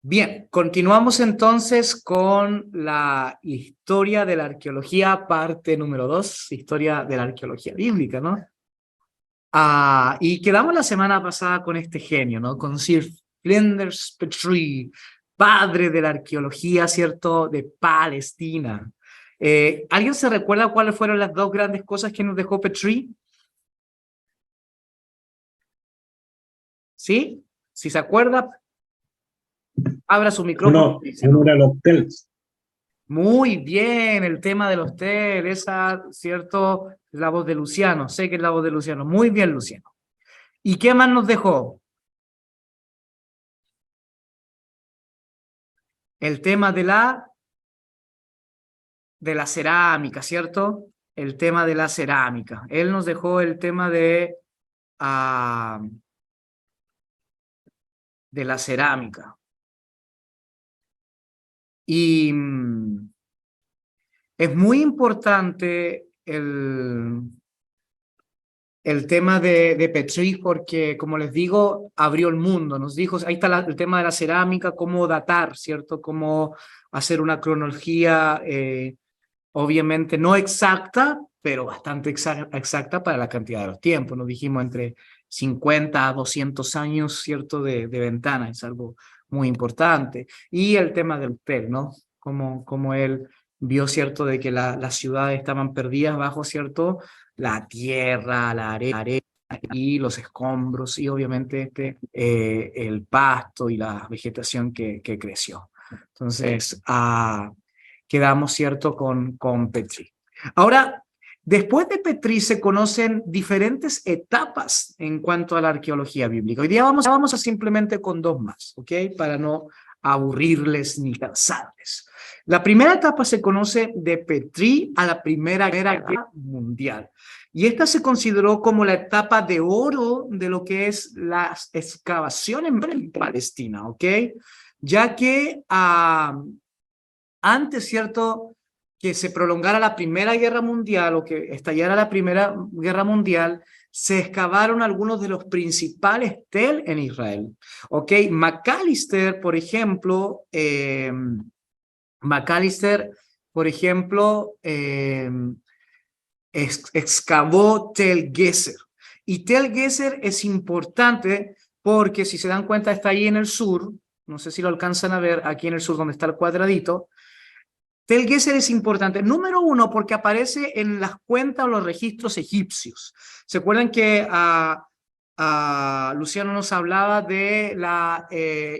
Bien, continuamos entonces con la historia de la arqueología, parte número 2, historia de la arqueología bíblica, ¿no? Y quedamos la semana pasada con este genio, ¿no? Con Sir Flinders Petrie, padre de la arqueología, ¿cierto?, de Palestina. ¿Alguien se recuerda cuáles fueron las dos grandes cosas que nos dejó Petrie? ¿Sí? Si se acuerda, abra su micrófono. Uno era los TELS. Muy bien, el tema de los TED, esa, ¿cierto? La voz de Luciano, sé que es la voz de Luciano. Muy bien, Luciano. ¿Y qué más nos dejó? El tema de la cerámica, ¿cierto? El tema de la cerámica. Él nos dejó el tema de la cerámica. Y es muy importante el tema de Petrie porque, como les digo, abrió el mundo. Nos dijo, ahí está el tema de la cerámica, cómo datar, ¿cierto? Cómo hacer una cronología, obviamente no exacta, pero bastante exacta para la cantidad de los tiempos. Nos dijimos entre 50 a 200 años, ¿cierto? De ventana, es algo muy importante. Y el tema del hotel, ¿no? Como él vio, ¿cierto? De que las ciudades estaban perdidas bajo, ¿cierto? La tierra, la arena y los escombros y obviamente el pasto y la vegetación que creció. Entonces, quedamos, ¿cierto?, con Petrie. Ahora, después de Petrie se conocen diferentes etapas en cuanto a la arqueología bíblica. Hoy día vamos a simplemente con dos más, ¿ok? Para no aburrirles ni cansarles. La primera etapa se conoce de Petrie a la Primera Guerra Mundial. Y esta se consideró como la etapa de oro de lo que es las excavaciones en Palestina, ¿ok? Ya que antes, ¿cierto?, que se prolongara la Primera Guerra Mundial o que estallara la Primera Guerra Mundial, se excavaron algunos de los principales tel en Israel. ¿Ok? McAllister, por ejemplo, excavó Tel Gezer. Y Tel Gezer es importante porque, si se dan cuenta, está ahí en el sur. No sé si lo alcanzan a ver aquí en el sur donde está el cuadradito. Tel Gezer es importante, número uno, porque aparece en las cuentas o los registros egipcios. ¿Se acuerdan que Luciano nos hablaba de la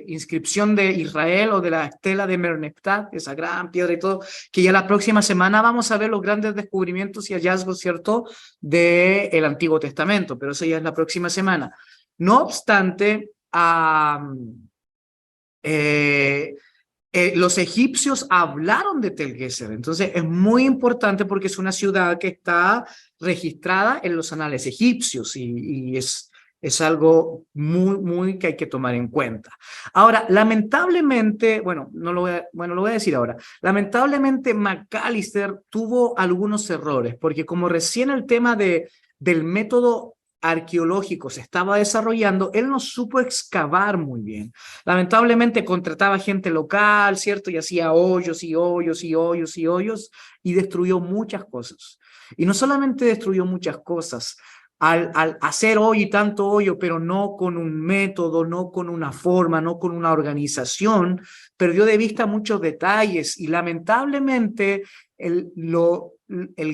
inscripción de Israel o de la estela de Merneptah, esa gran piedra y todo, que ya la próxima semana vamos a ver los grandes descubrimientos y hallazgos, ¿cierto?, del Antiguo Testamento, pero eso ya es la próxima semana. No obstante, los egipcios hablaron de Tel Gezer, entonces es muy importante porque es una ciudad que está registrada en los anales egipcios y es algo muy que hay que tomar en cuenta. Ahora, lamentablemente, lo voy a decir ahora, lamentablemente McAllister tuvo algunos errores, porque como recién el tema del método arqueológico se estaba desarrollando, él no supo excavar muy bien. Lamentablemente contrataba gente local, ¿cierto? Y hacía hoyos y hoyos y hoyos y hoyos y destruyó muchas cosas. Y no solamente destruyó muchas cosas, al hacer hoy y tanto hoyo, pero no con un método, no con una forma, no con una organización, perdió de vista muchos detalles y lamentablemente el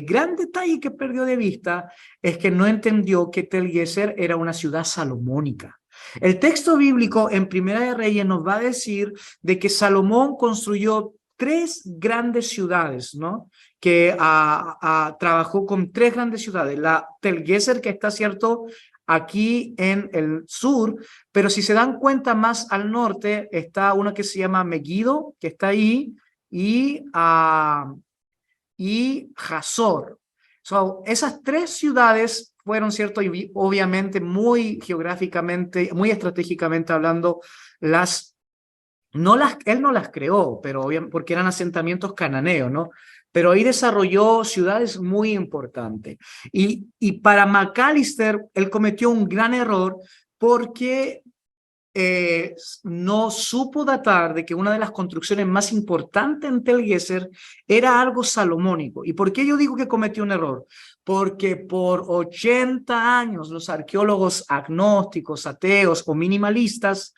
gran detalle que perdió de vista es que no entendió que Tel Gezer era una ciudad salomónica. El texto bíblico en Primera de Reyes nos va a decir de que Salomón construyó 3 grandes ciudades, ¿no? Que trabajó con 3 grandes ciudades. La Tel Gezer, que está, ¿cierto?, aquí en el sur, pero si se dan cuenta más al norte está una que se llama Megiddo, que está ahí, y Hazor. Esas 3 ciudades fueron, ¿cierto? Y obviamente muy geográficamente, muy estratégicamente hablando, él no las creó, pero obviamente porque eran asentamientos cananeos, ¿no? Pero ahí desarrolló ciudades muy importantes. Y para McAllister, él cometió un gran error porque no supo datar de que una de las construcciones más importantes en Tel Gezer era algo salomónico. ¿Y por qué yo digo que cometió un error? Porque por 80 años los arqueólogos agnósticos, ateos o minimalistas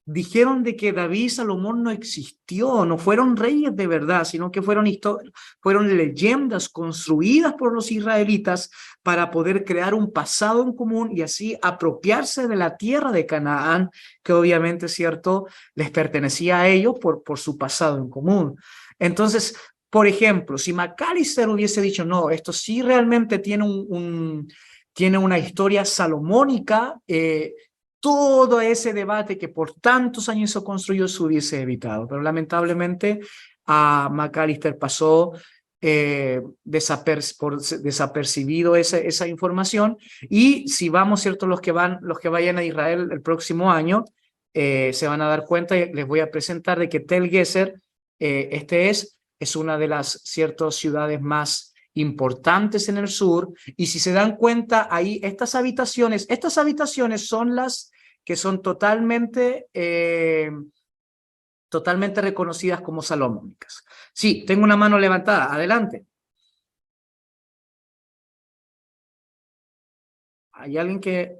dijeron de que David y Salomón no existió, no fueron reyes de verdad, sino que fueron leyendas construidas por los israelitas para poder crear un pasado en común y así apropiarse de la tierra de Canaán, que obviamente, cierto, les pertenecía a ellos por su pasado en común. Entonces, por ejemplo, si Macalister hubiese dicho, no, esto sí realmente tiene una historia salomónica, todo ese debate que por tantos años se construyó se hubiese evitado, pero lamentablemente a Macalister pasó desapercibido esa información, y si vamos, cierto, los que vayan a Israel el próximo año, se van a dar cuenta, y les voy a presentar de que Tel Gezer es una de las ciertas ciudades más importantes en el sur, y si se dan cuenta ahí, estas habitaciones son las que son totalmente reconocidas como salomónicas. Sí, tengo una mano levantada, adelante. ¿Hay alguien que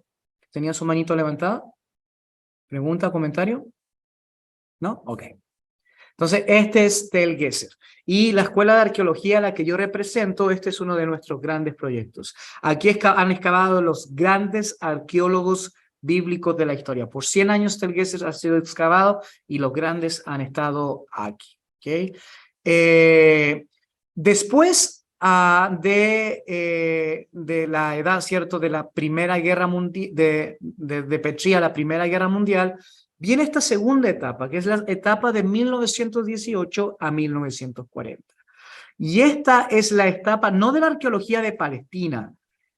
tenía su manito levantada? ¿Pregunta, comentario? ¿No? Ok. Entonces, este es Tel Gezer. Y la Escuela de Arqueología a la que yo represento, este es uno de nuestros grandes proyectos. Aquí han excavado los grandes arqueólogos bíblicos de la historia. Por 100 años Tel Gezer ha sido excavado y los grandes han estado aquí. ¿Okay? Después de la edad, ¿cierto?, de la Primera Guerra Mundial, de Petría, la Primera Guerra Mundial, viene esta segunda etapa, que es la etapa de 1918 a 1940. Y esta es la etapa no de la arqueología de Palestina,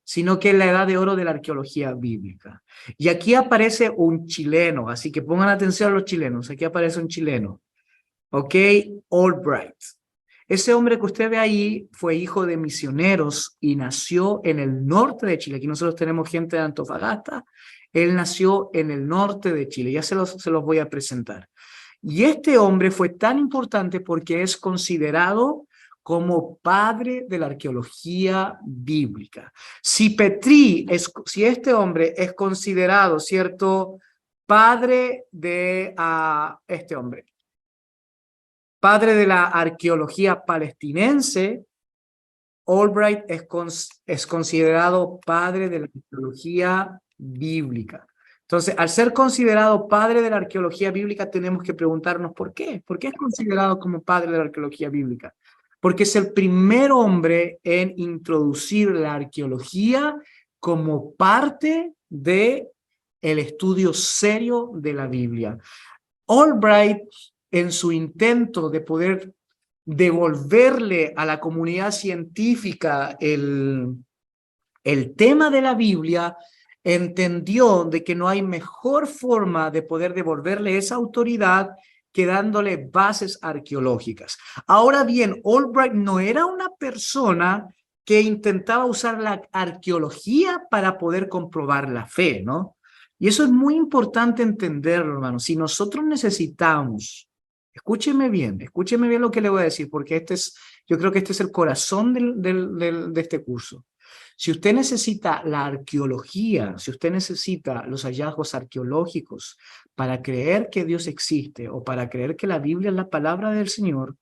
sino que es la edad de oro de la arqueología bíblica. Y aquí aparece un chileno, así que pongan atención a los chilenos, aquí aparece un chileno, ¿ok? Albright. Ese hombre que usted ve ahí fue hijo de misioneros y nació en el norte de Chile. Aquí nosotros tenemos gente de Antofagasta. Él nació en el norte de Chile. Ya se los voy a presentar. Y este hombre fue tan importante porque es considerado como padre de la arqueología bíblica. Si este hombre es considerado, ¿cierto?, padre de padre de la arqueología palestinense, Albright es considerado padre de la arqueología bíblica. Entonces, al ser considerado padre de la arqueología bíblica, tenemos que preguntarnos ¿por qué? ¿Por qué es considerado como padre de la arqueología bíblica? Porque es el primer hombre en introducir la arqueología como parte de el estudio serio de la Biblia. Albright, en su intento de poder devolverle a la comunidad científica el tema de la Biblia, entendió de que no hay mejor forma de poder devolverle esa autoridad que dándole bases arqueológicas. Ahora bien, Albright no era una persona que intentaba usar la arqueología para poder comprobar la fe, ¿no? Y eso es muy importante entenderlo, hermano. Si nosotros necesitamos, escúcheme bien lo que le voy a decir, porque yo creo que este es el corazón de este curso. Si usted necesita la arqueología, si usted necesita los hallazgos arqueológicos para creer que Dios existe o para creer que la Biblia es la palabra del Señor,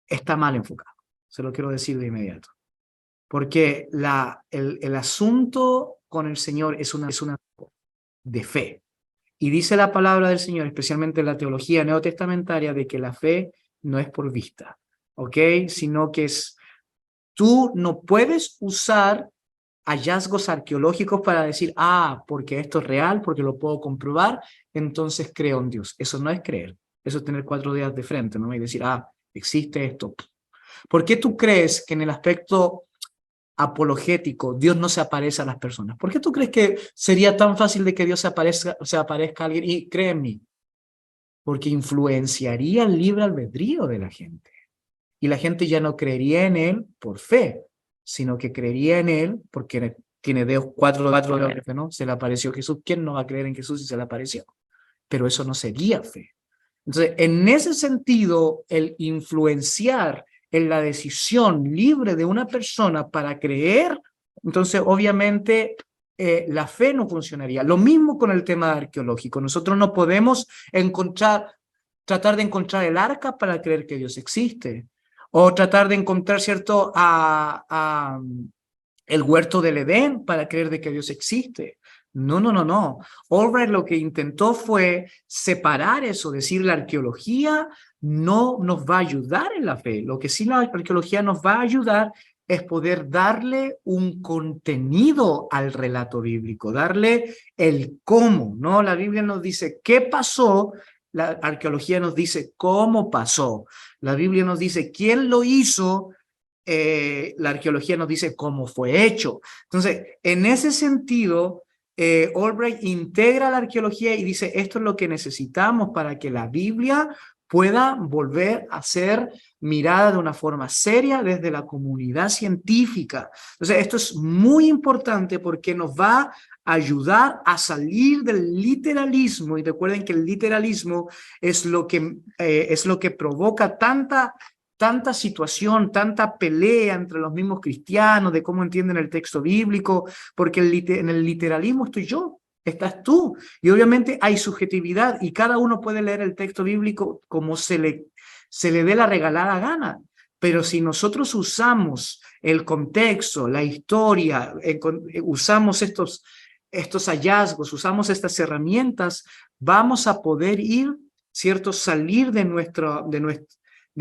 está mal enfocado. Se lo quiero decir de inmediato. Porque el asunto con el Señor es una de fe. Y dice la palabra del Señor, especialmente en la teología neotestamentaria, de que la fe no es por vista, ¿ok? Sino que tú no puedes usar hallazgos arqueológicos para decir, porque esto es real, porque lo puedo comprobar, entonces creo en Dios. Eso no es creer, eso es tener 4 dedos de frente, ¿no? Y decir, existe esto. ¿Por qué tú crees que en el aspecto apologético Dios no se aparece a las personas? ¿Por qué tú crees que sería tan fácil de que Dios se aparezca a alguien? Y cree en mí, porque influenciaría el libre albedrío de la gente. Y la gente ya no creería en Él por fe, sino que creería en Él porque tiene dedos, cuatro dedos, ¿no? Se le apareció Jesús. ¿Quién no va a creer en Jesús si se le apareció? Pero eso no sería fe. Entonces, en ese sentido, el influenciar en la decisión libre de una persona para creer, entonces obviamente la fe no funcionaría. Lo mismo con el tema arqueológico. Nosotros no podemos tratar de encontrar el arca para creer que Dios existe, o tratar de encontrar, ¿cierto?, el huerto del Edén para creer de que Dios existe. No, no, no, no. Albright lo que intentó fue separar eso, decir la arqueología no nos va a ayudar en la fe. Lo que sí la arqueología nos va a ayudar es poder darle un contenido al relato bíblico, darle el cómo, ¿no? La Biblia nos dice qué pasó, la arqueología nos dice cómo pasó. La Biblia nos dice quién lo hizo, la arqueología nos dice cómo fue hecho. Entonces, en ese sentido, Albright integra la arqueología y dice, esto es lo que necesitamos para que la Biblia pueda volver a ser mirada de una forma seria desde la comunidad científica. Entonces, esto es muy importante porque nos va a ayudar a salir del literalismo. Y recuerden que el literalismo es lo que provoca tanta situación, tanta pelea entre los mismos cristianos de cómo entienden el texto bíblico, porque en el literalismo estoy yo, estás tú, y obviamente hay subjetividad y cada uno puede leer el texto bíblico como se le dé la regalada gana, pero si nosotros usamos el contexto, la historia, usamos estos hallazgos, usamos estas herramientas, vamos a poder ¿cierto?, salir de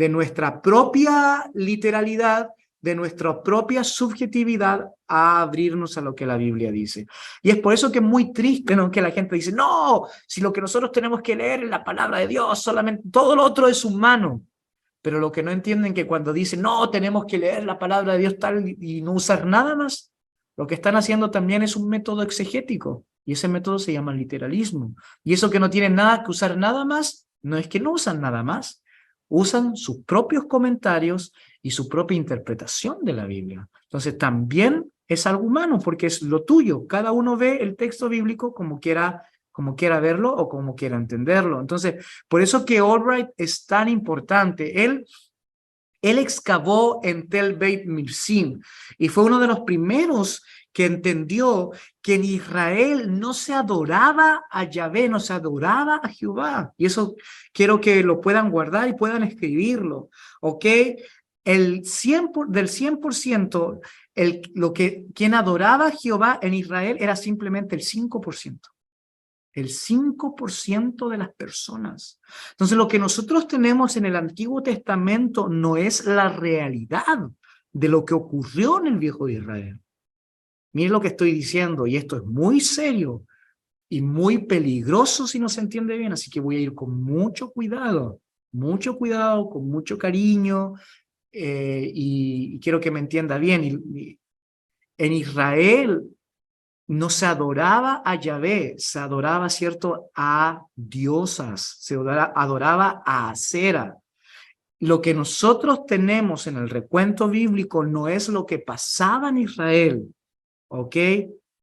nuestra propia literalidad, de nuestra propia subjetividad, a abrirnos a lo que la Biblia dice. Y es por eso que es muy triste, ¿no?, que la gente dice, no, si lo que nosotros tenemos que leer es la palabra de Dios, solamente todo lo otro es humano. Pero lo que no entienden que cuando dicen, no, tenemos que leer la palabra de Dios tal y no usar nada más, lo que están haciendo también es un método exegético. Y ese método se llama literalismo. Y eso que no tienen nada que usar nada más, no es que no usan nada más, usan sus propios comentarios y su propia interpretación de la Biblia. Entonces también es algo humano porque es lo tuyo. Cada uno ve el texto bíblico como quiera verlo o como quiera entenderlo. Entonces, por eso que Albright es tan importante. Él excavó en Tel Beit Mirsim y fue uno de los primeros que entendió que en Israel no se adoraba a Yahvé, no se adoraba a Jehová. Y eso quiero que lo puedan guardar y puedan escribirlo, ¿ok? Del 100%, quien adoraba a Jehová en Israel era simplemente el 5%. El 5% de las personas. Entonces, lo que nosotros tenemos en el Antiguo Testamento no es la realidad de lo que ocurrió en el Viejo Israel. Miren lo que estoy diciendo, y esto es muy serio y muy peligroso si no se entiende bien, así que voy a ir con mucho cuidado, con mucho cariño, y quiero que me entienda bien. En Israel no se adoraba a Yahvé, se adoraba, ¿cierto?, a diosas, se adoraba a Acera. Lo que nosotros tenemos en el recuento bíblico no es lo que pasaba en Israel, ¿ok?,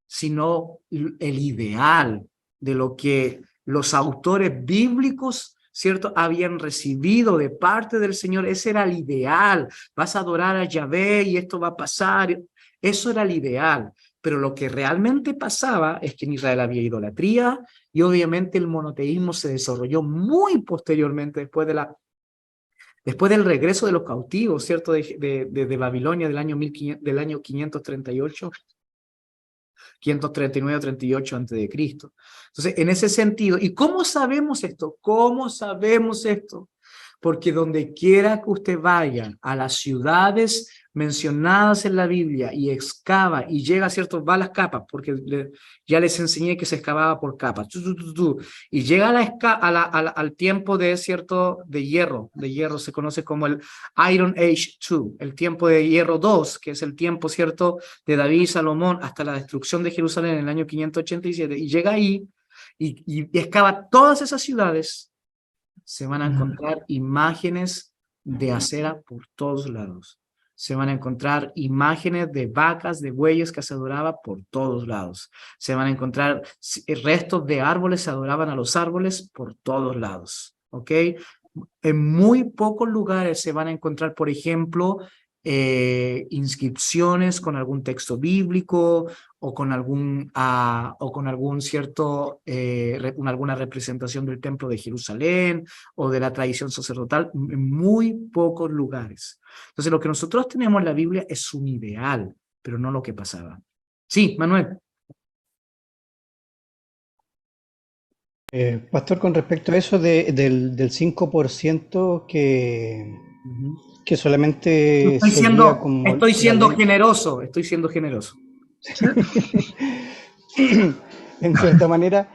sino el ideal de lo que los autores bíblicos, ¿cierto?, habían recibido de parte del Señor. Ese era el ideal. Vas a adorar a Yahvé y esto va a pasar. Eso era el ideal. Pero lo que realmente pasaba es que en Israel había idolatría y obviamente el monoteísmo se desarrolló muy posteriormente después del regreso de los cautivos, ¿cierto?, de Babilonia del año 538, 539 o 38 antes de Cristo. Entonces, en ese sentido, ¿y cómo sabemos esto? ¿Cómo sabemos esto? Porque donde quiera que usted vaya, a las ciudades mencionadas en la Biblia y excava y llega, ¿cierto?, va a las capas, porque ya les enseñé que se excavaba por capas, y llega al tiempo de, ¿cierto?, de hierro se conoce como el Iron Age 2, el tiempo de hierro 2, que es el tiempo, ¿cierto?, de David y Salomón hasta la destrucción de Jerusalén en el año 587, y llega ahí y excava todas esas ciudades. Se van a encontrar imágenes de Acera por todos lados. se van a encontrar imágenes de vacas, de bueyes que se adoraban por todos lados. Se van a encontrar restos de árboles, se adoraban a los árboles por todos lados. ¿Ok? En muy pocos lugares se van a encontrar, por ejemplo, inscripciones con algún texto bíblico o con algún cierto, alguna representación del templo de Jerusalén o de la tradición sacerdotal, en muy pocos lugares. Entonces, lo que nosotros tenemos en la Biblia es un ideal, pero no lo que pasaba. Sí, Manuel. Pastor, con respecto a eso del 5% que solamente seguía como Estoy la siendo ley, generoso, estoy siendo generoso. en cierta manera,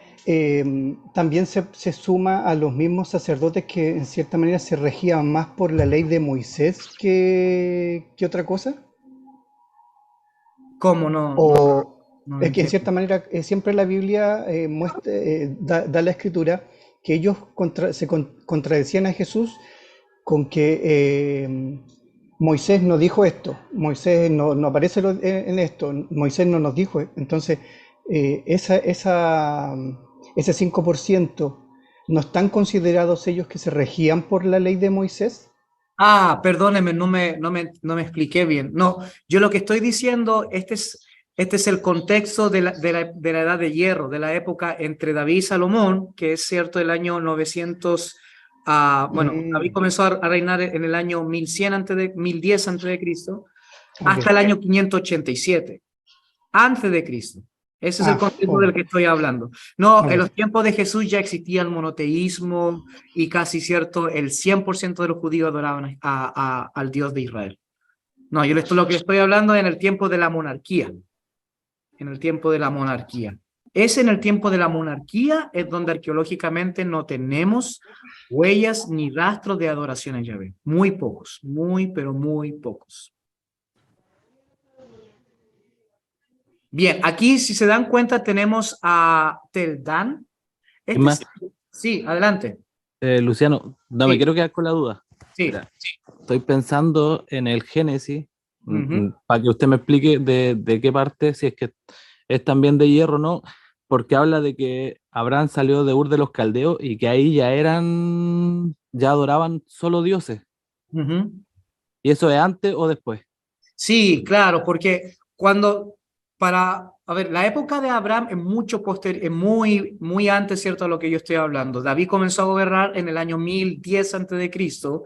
también se suma a los mismos sacerdotes que en cierta manera se regían más por la ley de Moisés que otra cosa. ¿Cómo no? No, O no lo es que en entiendo. cierta manera siempre la Biblia da la escritura que ellos contradecían a Jesús con que Moisés no dijo esto, Moisés no aparece en esto, Moisés no nos dijo. Entonces, ese 5% no están considerados ellos que se regían por la ley de Moisés. Ah, perdóneme, no me expliqué bien. No, yo lo que estoy diciendo, este es el contexto de la edad de hierro, de la época entre David y Salomón, que es cierto, el año 900. Bueno, David Mm, comenzó a reinar en el año 1100 1010 antes de Cristo, ok. hasta el año 587 antes de Cristo. Ese es el contexto del Oh, que estoy hablando. No, en ok. los tiempos de Jesús ya existía el monoteísmo y casi cierto, el 100% de los judíos adoraban al Dios de Israel. No, lo que estoy hablando es en el tiempo de la monarquía, en el tiempo de la monarquía. Es en el tiempo de la monarquía es donde arqueológicamente no tenemos huellas ni rastros de adoración a Yahvé. Muy pocos, muy, pero muy pocos. Bien, aquí si se dan cuenta tenemos a Teldán. Es Este más, es, sí, adelante. Luciano, no me Sí, quiero quedar con la duda. sí. Mira, estoy pensando en el Génesis, Ujú, para que usted me explique de qué parte, si es que es también de hierro o no, porque habla de que Abraham salió de Ur de los Caldeos y que ahí ya adoraban solo dioses. ujú. ¿Y eso es antes o después? Sí, claro, porque a ver, la época de Abraham es mucho posterior, es muy antes, ¿cierto?, a lo que yo estoy hablando. David comenzó a gobernar en el año 1010 antes de Cristo,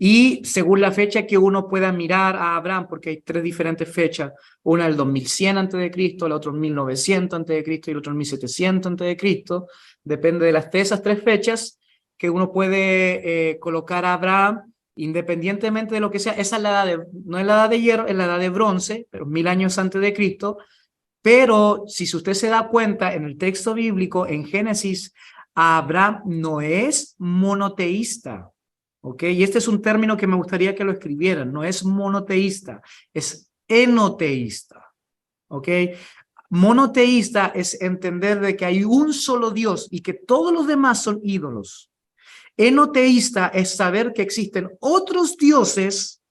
y según la fecha que uno pueda mirar a Abraham, porque hay tres diferentes fechas, una el 2100 antes de Cristo, la otra 1900 antes de Cristo y la otra 1700 antes de Cristo, depende de esas tres fechas que uno puede colocar a Abraham. Independientemente de lo que sea, esa es la no es la edad de hierro, es la edad de bronce, pero 1000 años antes de Cristo. Pero si usted se da cuenta en el texto bíblico, en Génesis, Abraham no es monoteísta, ¿ok? Y este es un término que me gustaría que lo escribieran, no es monoteísta, es enoteísta, ¿ok? Monoteísta es entender de que hay un solo Dios y que todos los demás son ídolos. Enoteísta es saber que existen otros dioses,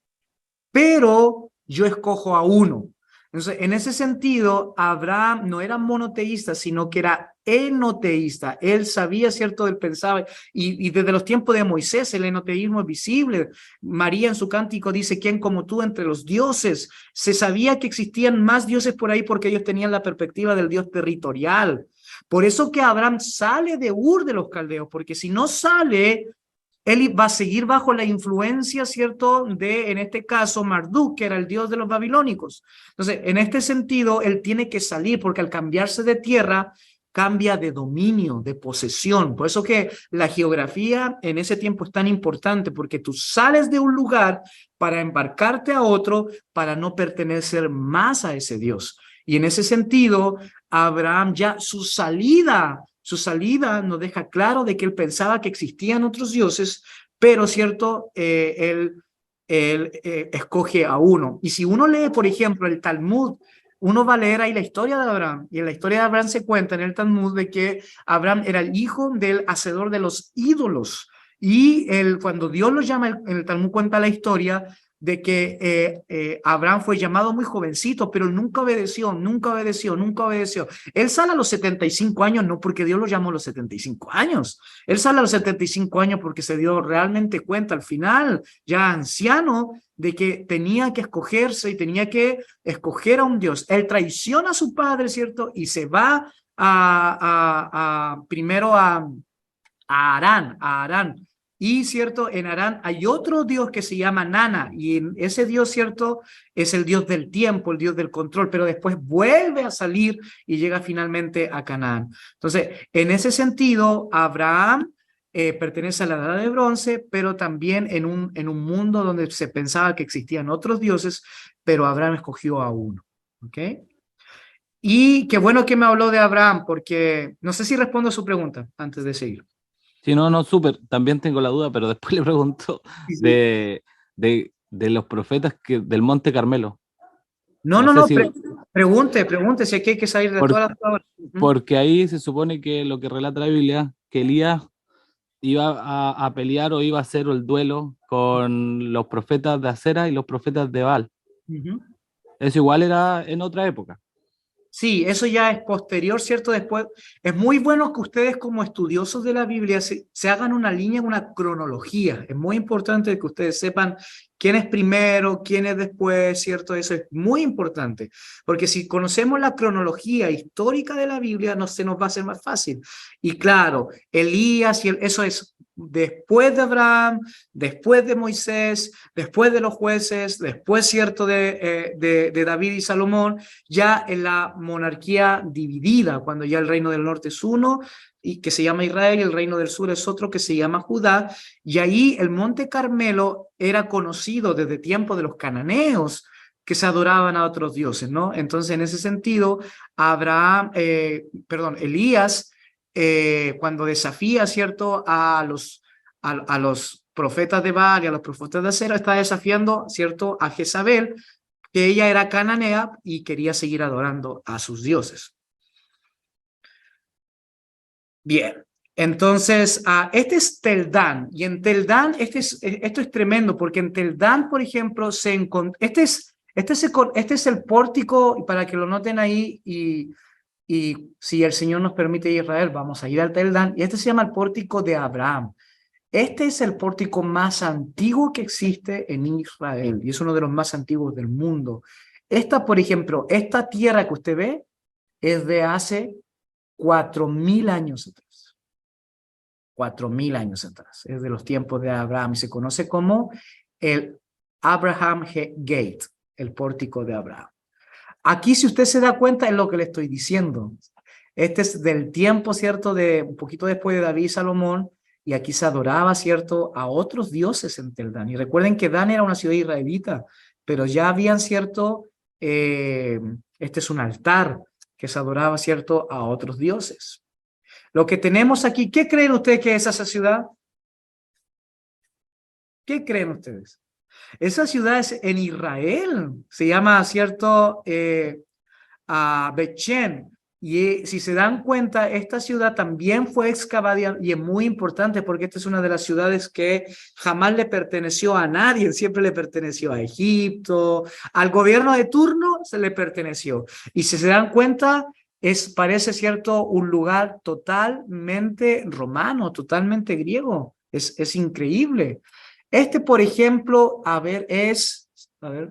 pero yo escojo a uno. Entonces, en ese sentido, Abraham no era monoteísta, sino que era enoteísta. Él sabía, ¿cierto? Él pensaba, y desde los tiempos de Moisés el enoteísmo es visible. María en su cántico dice, ¿quién como tú entre los dioses? Se sabía que existían más dioses por ahí porque ellos tenían la perspectiva del Dios territorial. Por eso que Abraham sale de Ur de los Caldeos, porque si no sale, él va a seguir bajo la influencia, ¿cierto?, en este caso, Marduk, que era el dios de los babilónicos. Entonces, en este sentido, él tiene que salir, porque al cambiarse de tierra, cambia de dominio, de posesión. Por eso que la geografía en ese tiempo es tan importante, porque tú sales de un lugar para embarcarte a otro, para no pertenecer más a ese Dios. Y en ese sentido, Abraham ya su salida nos deja claro de que él pensaba que existían otros dioses, pero cierto, él escoge a uno. Y si uno lee, por ejemplo, el Talmud, uno va a leer ahí la historia de Abraham, y en la historia de Abraham se cuenta en el Talmud de que Abraham era el hijo del hacedor de los ídolos. Y cuando Dios lo llama, en el Talmud cuenta la historia, de que Abraham fue llamado muy jovencito, pero nunca obedeció, nunca obedeció, nunca obedeció. Él sale a los 75 años, no porque Dios lo llamó a los 75 años. Él sale a los 75 años porque se dio realmente cuenta al final, ya anciano, de que tenía que escogerse y tenía que escoger a un Dios. Él traiciona a su padre, ¿cierto? Y se va primero a Harán. Y, ¿cierto? En Harán hay otro Dios que se llama Nana, y ese Dios, ¿cierto? Es el Dios del tiempo, el Dios del control, pero después vuelve a salir y llega finalmente a Canaán. Entonces, en ese sentido, Abraham pertenece a la edad de bronce, pero también en un mundo donde se pensaba que existían otros dioses, pero Abraham escogió a uno. ¿Ok? Y qué bueno que me habló de Abraham, porque no sé si respondo a su pregunta antes de seguir. Sí, no, no, súper. También tengo la duda, pero después le pregunto Sí, sí. de los profetas del Monte Carmelo. No, No sé si, pregunte, si aquí hay que salir de todas las palabras. porque ahí se supone que lo que relata la Biblia, que Elías iba a pelear o iba a hacer el duelo con los profetas de Acera y los profetas de Baal. Eso igual era en otra época. Sí, eso ya es posterior, ¿cierto? Después, es muy bueno que ustedes como estudiosos de la Biblia se hagan una línea, una cronología. Es muy importante que ustedes sepan quién es primero, quién es después, ¿cierto? Eso es muy importante, porque si conocemos la cronología histórica de la Biblia, se nos va a hacer más fácil. Y claro, Elías, eso es después de Abraham, después de Moisés, después de los jueces, después, ¿cierto? De David y Salomón, ya en la monarquía dividida, cuando ya el reino del norte es uno, y que se llama Israel, y el reino del sur es otro que se llama Judá, y ahí el Monte Carmelo era conocido desde tiempo de los cananeos, que se adoraban a otros dioses, ¿no? Entonces, en ese sentido, Elías, cuando desafía, ¿cierto?, a los profetas de Baal y a los profetas de Acera, está desafiando, ¿cierto?, a Jezabel, que ella era cananea y quería seguir adorando a sus dioses. Bien, entonces, este es Teldán, y en Teldán, esto es tremendo, porque en Teldán, por ejemplo, este es el pórtico, para que lo noten ahí, y si el Señor nos permite Israel, vamos a ir al Teldán, y este se llama el pórtico de Abraham. Este es el pórtico más antiguo que existe en Israel, y es uno de los más antiguos del mundo. Por ejemplo, esta tierra que usted ve es de hace 4.000 años atrás. 4.000 años atrás. Es de los tiempos de Abraham y se conoce como el Abraham Gate, el pórtico de Abraham. Aquí, si usted se da cuenta, es lo que le estoy diciendo. Este es del tiempo, ¿cierto?, de un poquito después de David y Salomón, y aquí se adoraba, ¿cierto?, a otros dioses en Tel Dan. Y recuerden que Dan era una ciudad israelita, pero ya habían, ¿cierto?, este es un altar que se adoraba, ¿cierto?, a otros dioses. Lo que tenemos aquí, ¿qué creen ustedes que es esa ciudad? ¿Qué creen ustedes? Esa ciudad es en Israel, se llama, ¿cierto?, Bet-Shem. Y si se dan cuenta, esta ciudad también fue excavada y es muy importante porque esta es una de las ciudades que jamás le perteneció a nadie, siempre le perteneció a Egipto, al gobierno de turno se le perteneció. Y si se dan cuenta, parece, ¿cierto?, un lugar totalmente romano, totalmente griego. Es increíble. Por ejemplo,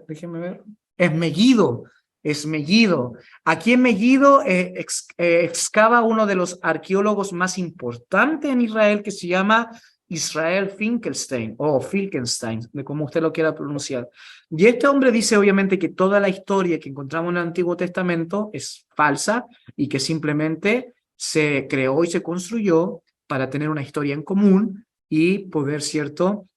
déjenme ver, es Megiddo. Aquí en Megiddo excava uno de los arqueólogos más importantes en Israel, que se llama Israel Finkelstein, o Finkelstein, de como usted lo quiera pronunciar. Y este hombre dice obviamente que toda la historia que encontramos en el Antiguo Testamento es falsa y que simplemente se creó y se construyó para tener una historia en común y poder, ¿cierto?,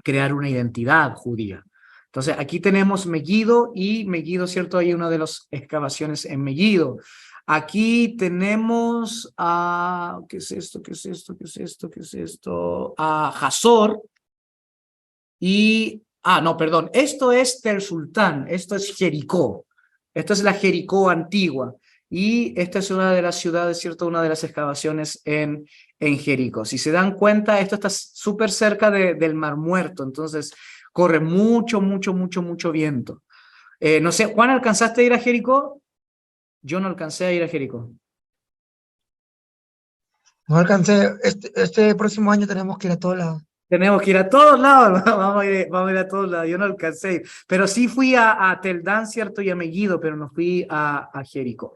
crear una identidad judía. Entonces, aquí tenemos Megiddo, y Megiddo, ¿cierto? Hay una de las excavaciones en Megiddo. Aquí tenemos ¿qué es esto? Hazor. Esto es Tel Sultán, esto es Jericó. Esto es la Jericó antigua. Y esta es una de las ciudades, ¿cierto? Una de las excavaciones en Jericó. Si se dan cuenta, esto está súper cerca del Mar Muerto. Entonces, corre mucho, mucho, mucho, mucho viento. No sé, Juan, ¿alcanzaste a ir a Jericó? Yo no alcancé a ir a Jericó. No alcancé. Este próximo año tenemos que ir a todos lados. Tenemos que ir a todos lados, vamos a ir a todos lados. Yo no alcancé, pero sí fui a Tel Dan, ¿cierto? Y a Megiddo, pero no fui a Jericó.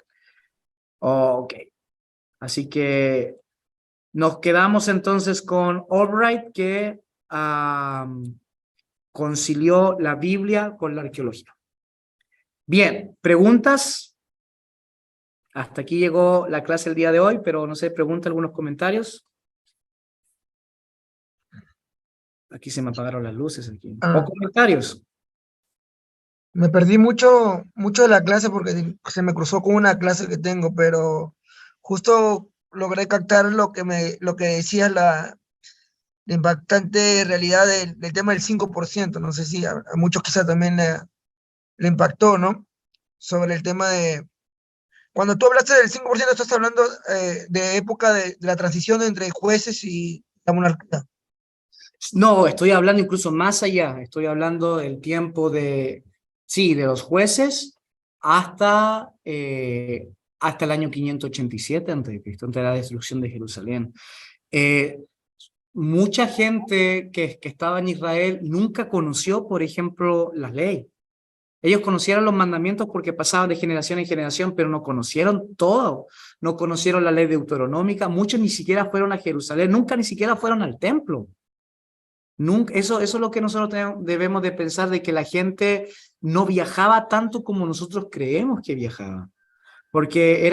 Ok, así que nos quedamos entonces con Albright, que concilió la Biblia con la arqueología. Bien, ¿preguntas? Hasta aquí llegó la clase el día de hoy, pero no sé, pregunta, algunos comentarios. Aquí se me apagaron las luces aquí. ¿O comentarios? Me perdí mucho de la clase porque se me cruzó con una clase que tengo, pero justo logré captar lo que decía la impactante realidad del tema del 5%. No sé si a muchos quizá también le impactó, ¿no? Sobre el tema de... Cuando tú hablaste del 5%, estás hablando de época de la transición entre jueces y la monarquía. No, estoy hablando incluso más allá. Estoy hablando del tiempo de, sí, de los jueces hasta el año 587 a.C., ante la destrucción de Jerusalén. Mucha gente que estaba en Israel nunca conoció, por ejemplo, la ley. Ellos conocieron los mandamientos porque pasaban de generación en generación, pero no conocieron todo. No conocieron la ley deuteronómica. Muchos ni siquiera fueron a Jerusalén, nunca ni siquiera fueron al templo. Nunca, eso es lo que nosotros debemos de pensar, de que la gente no viajaba tanto como nosotros creemos que viajaba. Porque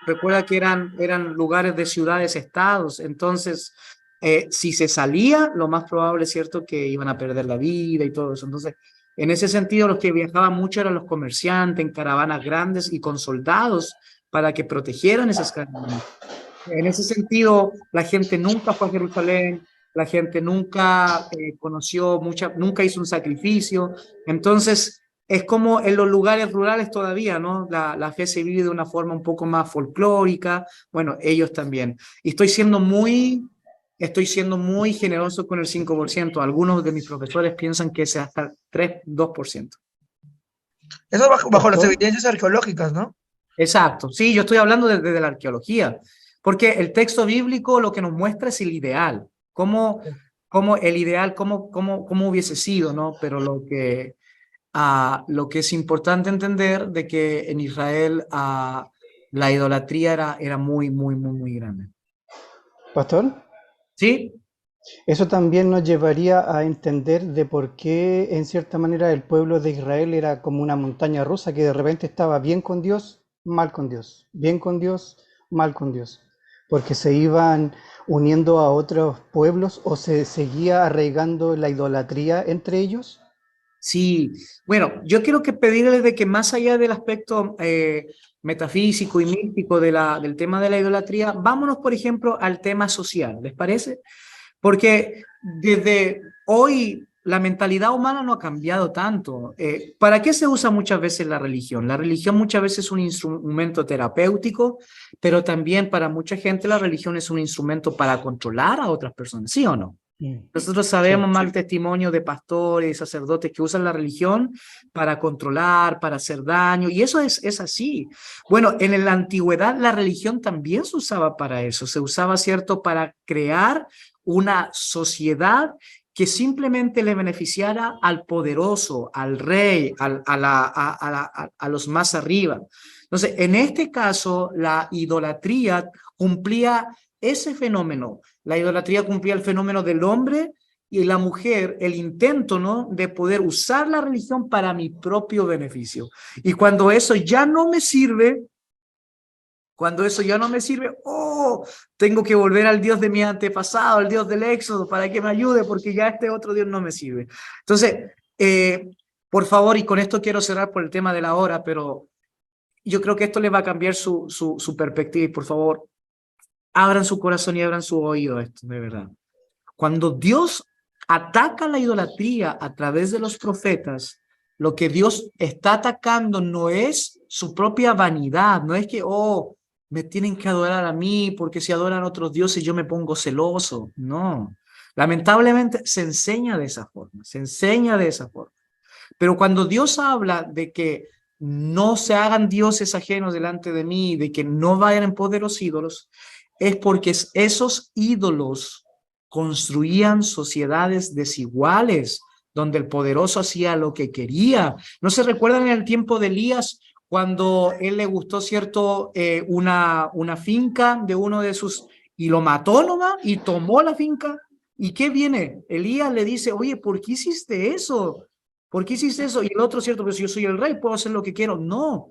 recuerda que eran lugares de ciudades, estados. Entonces, si se salía, lo más probable es cierto que iban a perder la vida y todo eso. Entonces, en ese sentido, los que viajaban mucho eran los comerciantes en caravanas grandes y con soldados para que protegieran esas caravanas. En ese sentido, la gente nunca fue a Jerusalén, la gente nunca nunca hizo un sacrificio. Entonces, es como en los lugares rurales todavía, ¿no? La fe se vive de una forma un poco más folclórica. Bueno, ellos también. Y estoy siendo muy generoso con el 5%. Algunos de mis profesores piensan que es hasta 2%. Eso bajo las Pastor. evidencias arqueológicas, ¿no? Exacto. Sí, yo estoy hablando desde la arqueología, porque el texto bíblico lo que nos muestra es el ideal, cómo hubiese sido, ¿no? Pero lo que es importante entender de que en Israel la idolatría era muy, muy, muy, muy grande. Pastor, ¿Sí? eso también nos llevaría a entender de por qué, en cierta manera, el pueblo de Israel era como una montaña rusa que de repente estaba bien con Dios, mal con Dios, bien con Dios, mal con Dios, porque se iban uniendo a otros pueblos o se seguía arraigando la idolatría entre ellos. Sí, bueno, yo quiero pedirles de que más allá del aspecto metafísico y místico del tema de la idolatría, vámonos, por ejemplo, al tema social, ¿les parece? Porque desde hoy la mentalidad humana no ha cambiado tanto. ¿Para qué se usa muchas veces la religión? La religión muchas veces es un instrumento terapéutico, pero también para mucha gente la religión es un instrumento para controlar a otras personas, ¿sí o no? Nosotros sabemos mal testimonio de pastores y sacerdotes que usan la religión para controlar, para hacer daño, y eso es así. Bueno, en la antigüedad la religión también se usaba para eso, se usaba, ¿cierto?, para crear una sociedad que simplemente le beneficiara al poderoso, al rey, a los más arriba. Entonces, en este caso, la idolatría cumplía ese fenómeno. La idolatría cumplía el fenómeno del hombre y la mujer, el intento, ¿no?, de poder usar la religión para mi propio beneficio. Y cuando eso ya no me sirve, tengo que volver al Dios de mi antepasado, al Dios del Éxodo, para que me ayude, porque ya este otro Dios no me sirve. Entonces, por favor, y con esto quiero cerrar por el tema de la hora, pero yo creo que esto les va a cambiar su perspectiva, y por favor, abran su corazón y abran su oído a esto, de verdad. Cuando Dios ataca la idolatría a través de los profetas, lo que Dios está atacando no es su propia vanidad, no es que, me tienen que adorar a mí porque si adoran a otros dioses yo me pongo celoso. No, Lamentablemente se enseña de esa forma, se enseña de esa forma. Pero cuando Dios habla de que no se hagan dioses ajenos delante de mí, de que no vayan en pos de los ídolos, es porque esos ídolos construían sociedades desiguales, donde el poderoso hacía lo que quería. ¿No se recuerdan en el tiempo de Elías, cuando él le gustó, cierto, una finca de uno de sus, y lo mató nomás, y tomó la finca? ¿Y qué viene? Elías le dice, oye, ¿por qué hiciste eso? ¿Por qué hiciste eso? Y el otro, cierto, pero si yo soy el rey, puedo hacer lo que quiero. No,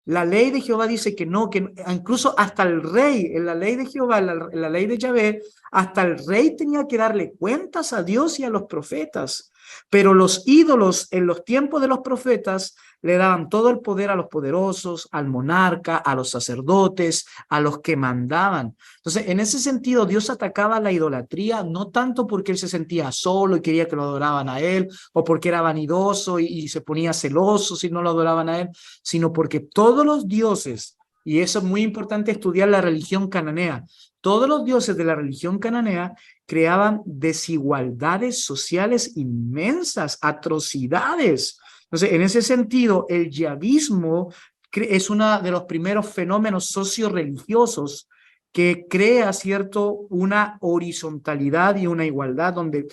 la ley de Jehová dice que no, que incluso hasta el rey, en la ley de Jehová, en la ley de Yahvé, hasta el rey tenía que darle cuentas a Dios y a los profetas. Pero los ídolos en los tiempos de los profetas le daban todo el poder a los poderosos, al monarca, a los sacerdotes, a los que mandaban. Entonces, en ese sentido, Dios atacaba la idolatría, no tanto porque él se sentía solo y quería que lo adoraban a él, o porque era vanidoso y se ponía celoso si no lo adoraban a él, sino porque todos los dioses, y eso es muy importante estudiar la religión cananea, todos los dioses de la religión cananea creaban desigualdades sociales inmensas, atrocidades. Entonces, en ese sentido, el yavismo es uno de los primeros fenómenos socio-religiosos que crea, cierto, una horizontalidad y una igualdad donde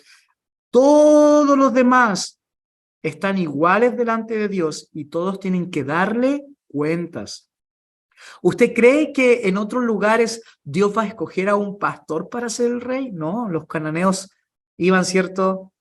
todos los demás están iguales delante de Dios y todos tienen que darle cuentas. ¿Usted cree que en otros lugares Dios va a escoger a un pastor para ser el rey? No, los cananeos iban, cierto,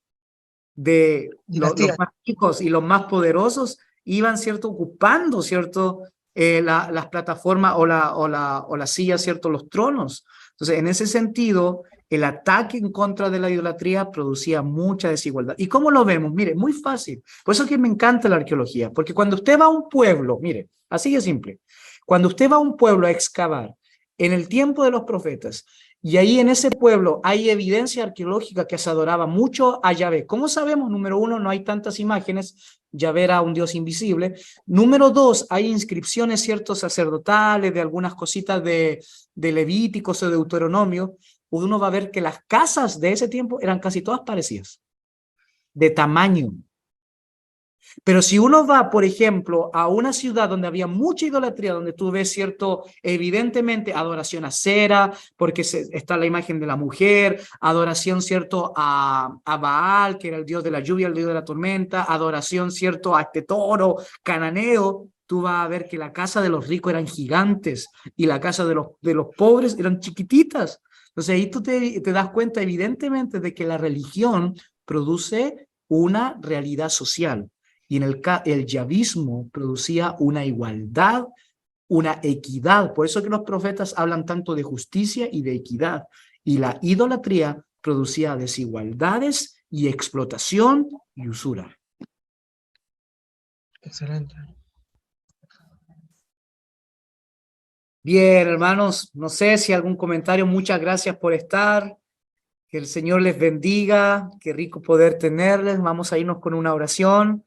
de los Dinastía. más ricos y los más poderosos, iban, cierto, ocupando, cierto, las plataformas o la silla, cierto, los tronos. Entonces, en ese sentido, el ataque en contra de la idolatría producía mucha desigualdad. ¿Y cómo lo vemos? Mire, muy fácil. Por eso es que me encanta la arqueología, porque cuando usted va a un pueblo, mire, así de simple, cuando usted va a un pueblo a excavar en el tiempo de los profetas, y ahí en ese pueblo hay evidencia arqueológica que se adoraba mucho a Yahvé. ¿Cómo sabemos? Número uno, no hay tantas imágenes. Yahvé era un Dios invisible. Número dos, hay inscripciones, ciertos, sacerdotales de algunas cositas de Levíticos o de Deuteronomio. Uno va a ver que las casas de ese tiempo eran casi todas parecidas, de tamaño. Pero si uno va, por ejemplo, a una ciudad donde había mucha idolatría, donde tú ves, cierto, evidentemente adoración a Cera, porque está la imagen de la mujer, adoración, cierto, a Baal, que era el dios de la lluvia, el dios de la tormenta, adoración, cierto, a este toro cananeo, tú vas a ver que la casa de los ricos eran gigantes y la casa de los pobres eran chiquititas. Entonces ahí tú te das cuenta evidentemente de que la religión produce una realidad social. Y en el yavismo producía una igualdad, una equidad. Por eso que los profetas hablan tanto de justicia y de equidad. Y la idolatría producía desigualdades y explotación y usura. Excelente. Bien, hermanos, no sé si algún comentario. Muchas gracias por estar. Que el Señor les bendiga. Qué rico poder tenerles. Vamos a irnos con una oración.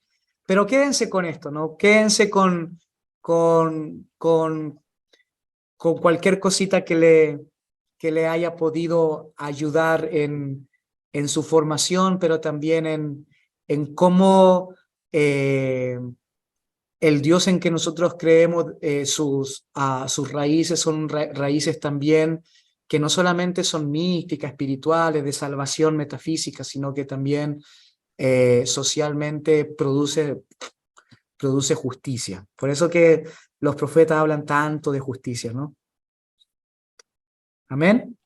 Pero quédense con esto, ¿no? Quédense con cualquier cosita que le haya podido ayudar en su formación, pero también en cómo el Dios en que nosotros creemos, sus raíces son raíces también que no solamente son místicas, espirituales, de salvación metafísica, sino que también socialmente produce justicia. Por eso que los profetas hablan tanto de justicia, ¿no? Amén.